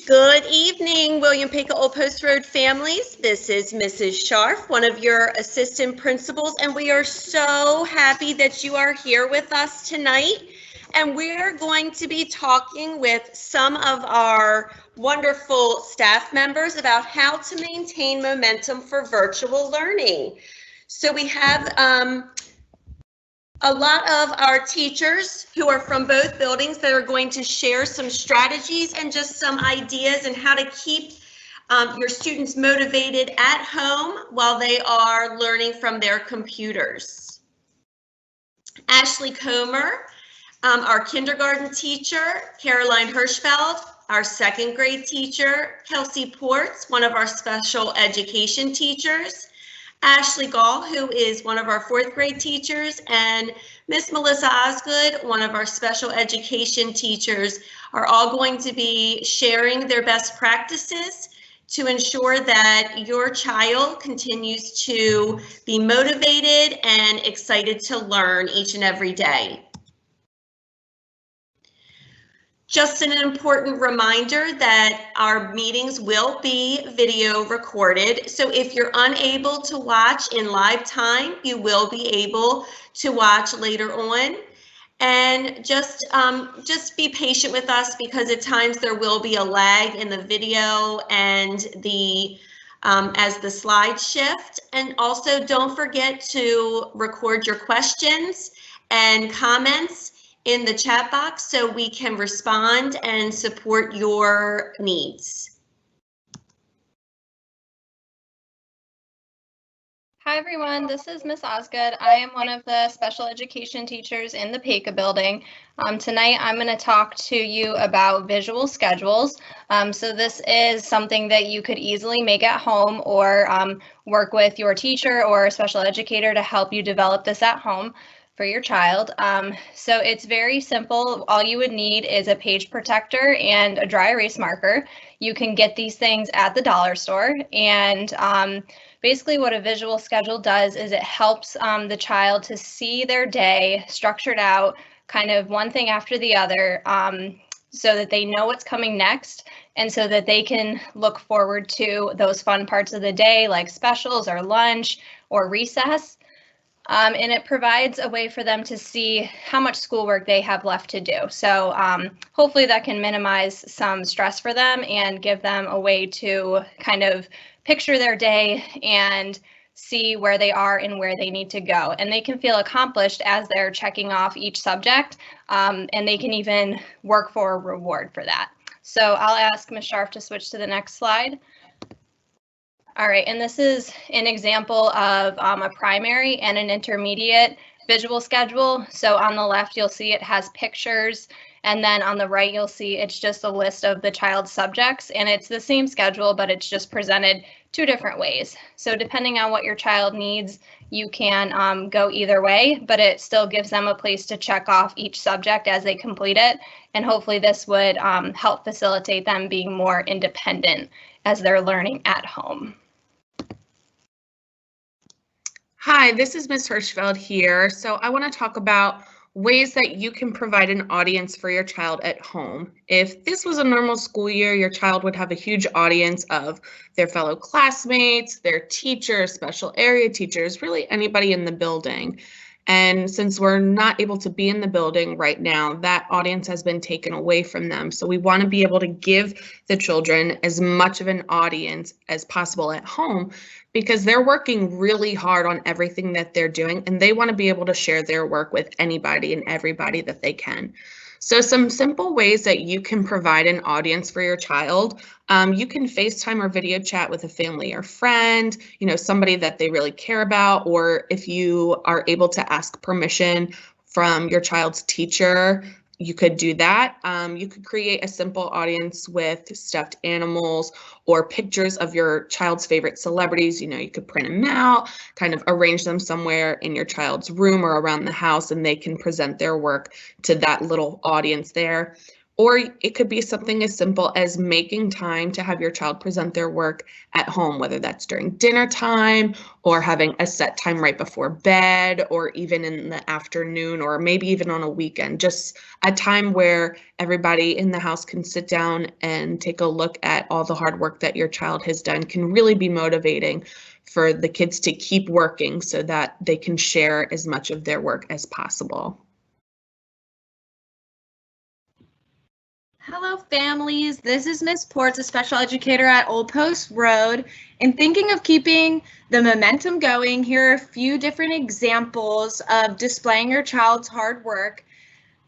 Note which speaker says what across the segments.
Speaker 1: Good evening, William Paca Old Post Road families. This is Mrs. Scharf, one of your assistant principals, and we are so happy that you are here with us tonight. And we're going to be talking with some of our wonderful staff members about how to maintain momentum for virtual learning. So we have a lot of our teachers who are from both buildings that are going to share some strategies and just some ideas and how to keep your students motivated at home while they are learning from their computers. Ashley Comer, our kindergarten teacher, Caroline Hirschfeld, our second grade teacher, Kelsey Ports, one of our special education teachers, Ashley Gall, who is one of our fourth grade teachers, and Miss Melissa Osgood, one of our special education teachers, are all going to be sharing their best practices to ensure that your child continues to be motivated and excited to learn each and every day. Just an important reminder that our meetings will be video recorded. So if you're unable to watch in live time, you will be able to watch later on. And just be patient with us because at times there will be a lag in the video and as the slides shift. And also don't forget to record your questions and comments in the chat box so we can respond and support your needs.
Speaker 2: Hi everyone, this is Miss Osgood. I am one of the special education teachers in the Paca building. Tonight I'm going to talk to you about visual schedules. So this is something that you could easily make at home or work with your teacher or a special educator to help you develop this at home for your child. So it's very simple. All you would need is a page protector and a dry erase marker. You can get these things at the dollar store, and basically what a visual schedule does is it helps the child to see their day structured out, kind of one thing after the other, so that they know what's coming next and so that they can look forward to those fun parts of the day like specials or lunch or recess. And it provides a way for them to see how much schoolwork they have left to do. So hopefully that can minimize some stress for them and give them a way to kind of picture their day and see where they are and where they need to go. And they can feel accomplished as they're checking off each subject, and they can even work for a reward for that. So I'll ask Ms. Scharf to switch to the next slide. All right, and this is an example of a primary and an intermediate visual schedule. So on the left, you'll see it has pictures, and then on the right, you'll see it's just a list of the child's subjects, and it's the same schedule, but it's just presented two different ways. So depending on what your child needs, you can go either way, but it still gives them a place to check off each subject as they complete it. And hopefully this would help facilitate them being more independent as they're learning at home.
Speaker 3: Hi, this is Ms. Hirschfeld here. So I want to talk about ways that you can provide an audience for your child at home. If this was a normal school year, your child would have a huge audience of their fellow classmates, their teachers, special area teachers, really anybody in the building. And since we're not able to be in the building right now, that audience has been taken away from them. So we want to be able to give the children as much of an audience as possible at home because they're working really hard on everything that they're doing and they want to be able to share their work with anybody and everybody that they can. So some simple ways that you can provide an audience for your child. You can FaceTime or video chat with a family or friend, somebody that they really care about, or if you are able to ask permission from your child's teacher, you could do that. You could create a simple audience with stuffed animals or pictures of your child's favorite celebrities. You could print them out, kind of arrange them somewhere in your child's room or around the house, and they can present their work to that little audience there. Or it could be something as simple as making time to have your child present their work at home, whether that's during dinner time or having a set time right before bed or even in the afternoon or maybe even on a weekend. Just a time where everybody in the house can sit down and take a look at all the hard work that your child has done can really be motivating for the kids to keep working so that they can share as much of their work as possible.
Speaker 4: Hello, families. This is Miss Ports, a special educator at Old Post Road. In thinking of keeping the momentum going, here are a few different examples of displaying your child's hard work.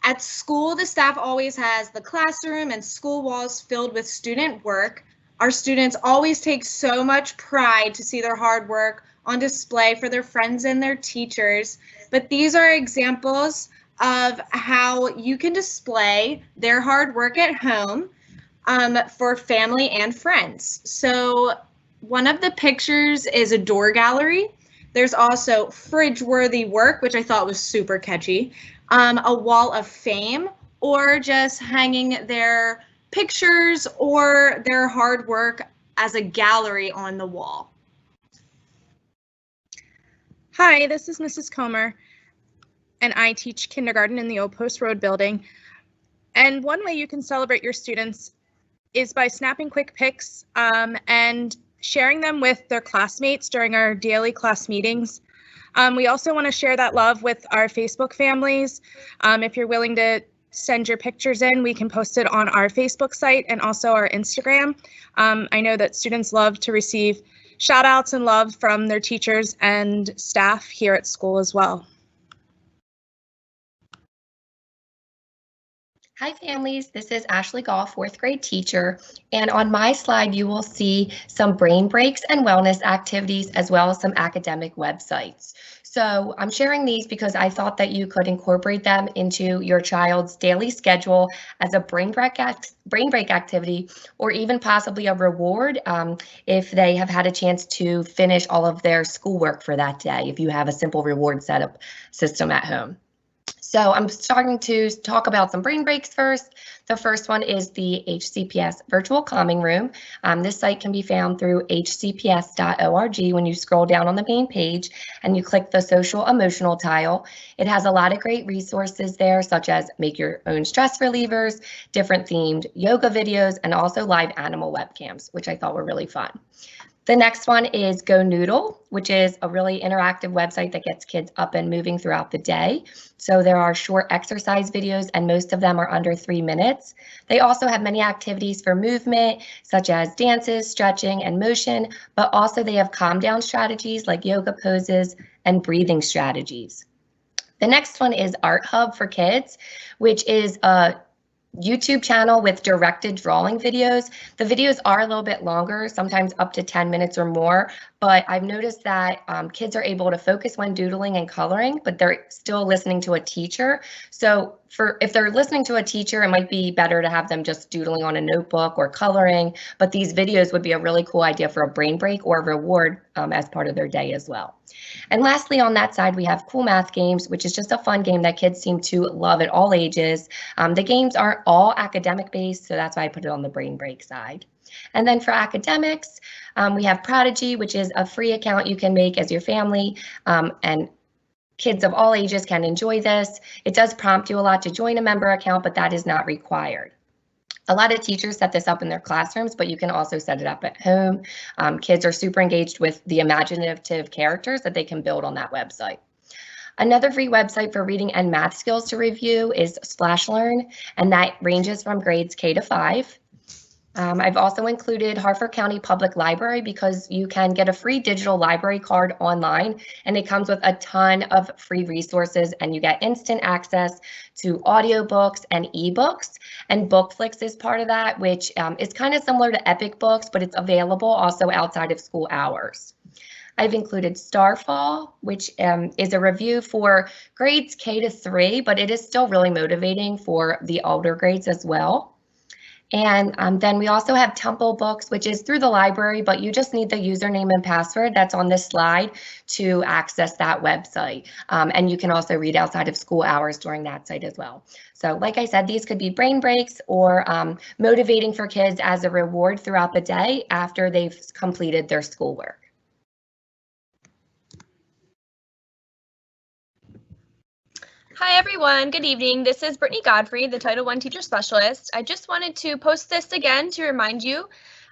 Speaker 4: At school, the staff always has the classroom and school walls filled with student work. Our students always take so much pride to see their hard work on display for their friends and their teachers. But these are examples of how you can display their hard work at home for family and friends. So one of the pictures is a door gallery. There's also fridge-worthy work, which I thought was super catchy, a wall of fame, or just hanging their pictures or their hard work as a gallery on the wall.
Speaker 5: Hi, this is Mrs. Comer, and I teach kindergarten in the Old Post Road building. And one way you can celebrate your students is by snapping quick pics and sharing them with their classmates during our daily class meetings. We also want to share that love with our Facebook families. If you're willing to send your pictures in, we can post it on our Facebook site and also our Instagram. I know that students love to receive shout outs and love from their teachers and staff here at school as well.
Speaker 6: Hi families, this is Ashley Goff, 4th grade teacher, and on my slide you will see some brain breaks and wellness activities as well as some academic websites. So I'm sharing these because I thought that you could incorporate them into your child's daily schedule as a brain break activity or even possibly a reward if they have had a chance to finish all of their schoolwork for that day, if you have a simple reward setup system at home. So I'm starting to talk about some brain breaks first. The first one is the HCPS Virtual Calming Room. This site can be found through hcps.org when you scroll down on the main page and you click the social emotional tile. It has a lot of great resources there, such as make your own stress relievers, different themed yoga videos, and also live animal webcams, which I thought were really fun. The next one is Go Noodle, which is a really interactive website that gets kids up and moving throughout the day. So there are short exercise videos and most of them are under 3 minutes. They also have many activities for movement, such as dances, stretching, and motion, but also they have calm down strategies like yoga poses and breathing strategies. The next one is Art Hub for Kids, which is a YouTube channel with directed drawing videos. The videos are a little bit longer, sometimes up to 10 minutes or more, but I've noticed that kids are able to focus when doodling and coloring, but they're still listening to a teacher. So if they're listening to a teacher, it might be better to have them just doodling on a notebook or coloring, but these videos would be a really cool idea for a brain break or reward as part of their day as well. And lastly, on that side, we have Cool Math Games, which is just a fun game that kids seem to love at all ages. The games aren't all academic based, so that's why I put it on the brain break side. And then for academics, we have Prodigy, which is a free account you can make as your family, and kids of all ages can enjoy this. It does prompt you a lot to join a member account, but that is not required. A lot of teachers set this up in their classrooms, but you can also set it up at home. Kids are super engaged with the imaginative characters that they can build on that website. Another free website for reading and math skills to review is Splash Learn, and that ranges from grades K to 5. I've also included Harford County Public Library because you can get a free digital library card online, and it comes with a ton of free resources, and you get instant access to audiobooks and ebooks, and Bookflix is part of that, which is kind of similar to Epic Books, but it's available also outside of school hours. I've included Starfall, which is a review for grades K to 3, but it is still really motivating for the older grades as well. And then we also have Temple Books, which is through the library, but you just need the username and password that's on this slide to access that website. And you can also read outside of school hours during that site as well. So like I said, these could be brain breaks or motivating for kids as a reward throughout the day after they've completed their schoolwork.
Speaker 7: Hi everyone, good evening. This is Brittany Godfrey, the Title I Teacher Specialist. I just wanted to post this again to remind you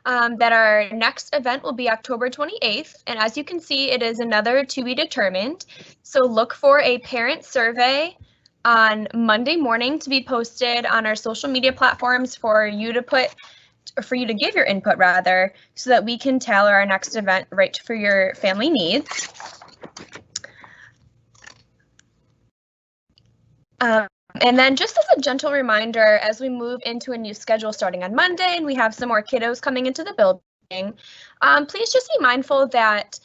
Speaker 7: that our next event will be October 28th. And as you can see, it is another to be determined. So look for a parent survey on Monday morning to be posted on our social media platforms for you to give your input rather, so that we can tailor our next event right for your family needs. And then just as a gentle reminder, as we move into a new schedule starting on Monday and we have some more kiddos coming into the building, please just be mindful that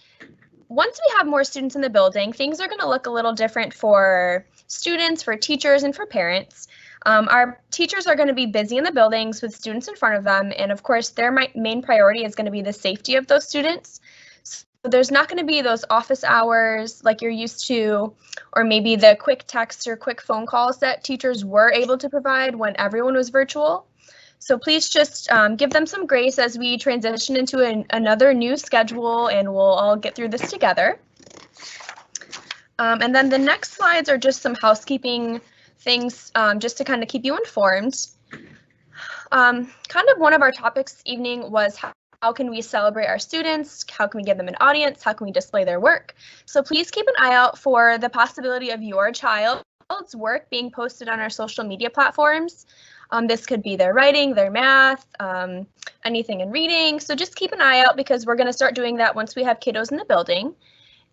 Speaker 7: once we have more students in the building, things are going to look a little different for students, for teachers, and for parents. Our teachers are going to be busy in the buildings with students in front of them, and of course their main priority is going to be the safety of those students. So there's not going to be those office hours like you're used to, or maybe the quick text or quick phone calls that teachers were able to provide when everyone was virtual. So please just give them some grace as we transition into another new schedule, and we'll all get through this together. And then the next slides are just some housekeeping things just to kind of keep you informed. Kind of one of our topics this evening was how can we celebrate our students? How can we give them an audience? How can we display their work? So please keep an eye out for the possibility of your child's work being posted on our social media platforms. This could be their writing, their math, anything in reading. So just keep an eye out because we're going to start doing that once we have kiddos in the building.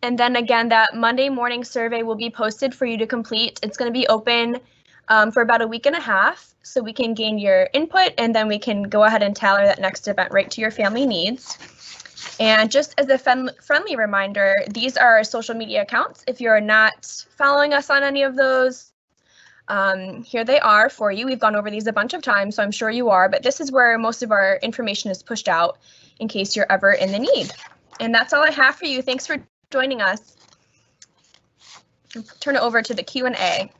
Speaker 7: And then again, that Monday morning survey will be posted for you to complete. It's going to be open for about a week and a half, so we can gain your input and then we can go ahead and tailor that next event right to your family needs. And just as a friendly reminder, these are our social media accounts. If you're not following us on any of those, here they are for you. We've gone over these a bunch of times, so I'm sure you are, but this is where most of our information is pushed out in case you're ever in the need. And that's all I have for you. Thanks for joining us. I'll turn it over to the Q&A.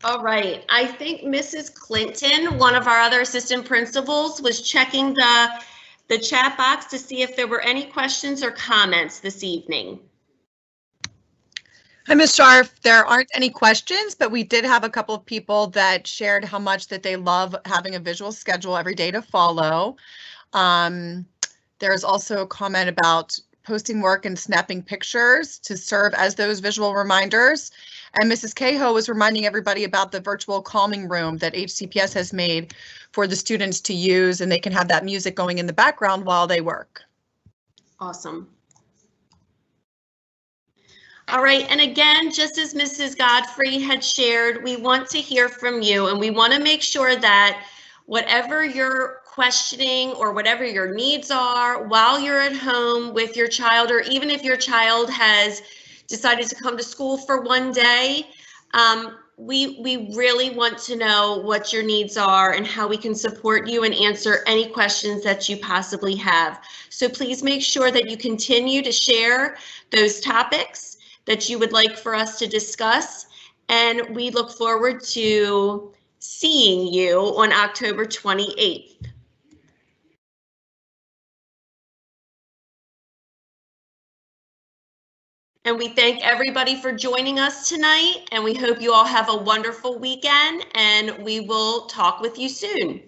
Speaker 1: All right, I think Mrs. Clinton, one of our other assistant principals, was checking the chat box to see if there were any questions or comments this evening.
Speaker 8: Hi, Ms. Scharf. There aren't any questions, but we did have a couple of people that shared how much that they love having a visual schedule every day to follow. There's also a comment about posting work and snapping pictures to serve as those visual reminders. And Mrs. Cahill was reminding everybody about the virtual calming room that HCPS has made for the students to use, and they can have that music going in the background while they work.
Speaker 1: Awesome. All right, and again, just as Mrs. Godfrey had shared, we want to hear from you, and we want to make sure that whatever you're questioning or whatever your needs are while you're at home with your child, or even if your child has decided to come to school for one day, we really want to know what your needs are and how we can support you and answer any questions that you possibly have. So please make sure that you continue to share those topics that you would like for us to discuss, and we look forward to seeing you on October 28th. And we thank everybody for joining us tonight, and we hope you all have a wonderful weekend, and we will talk with you soon.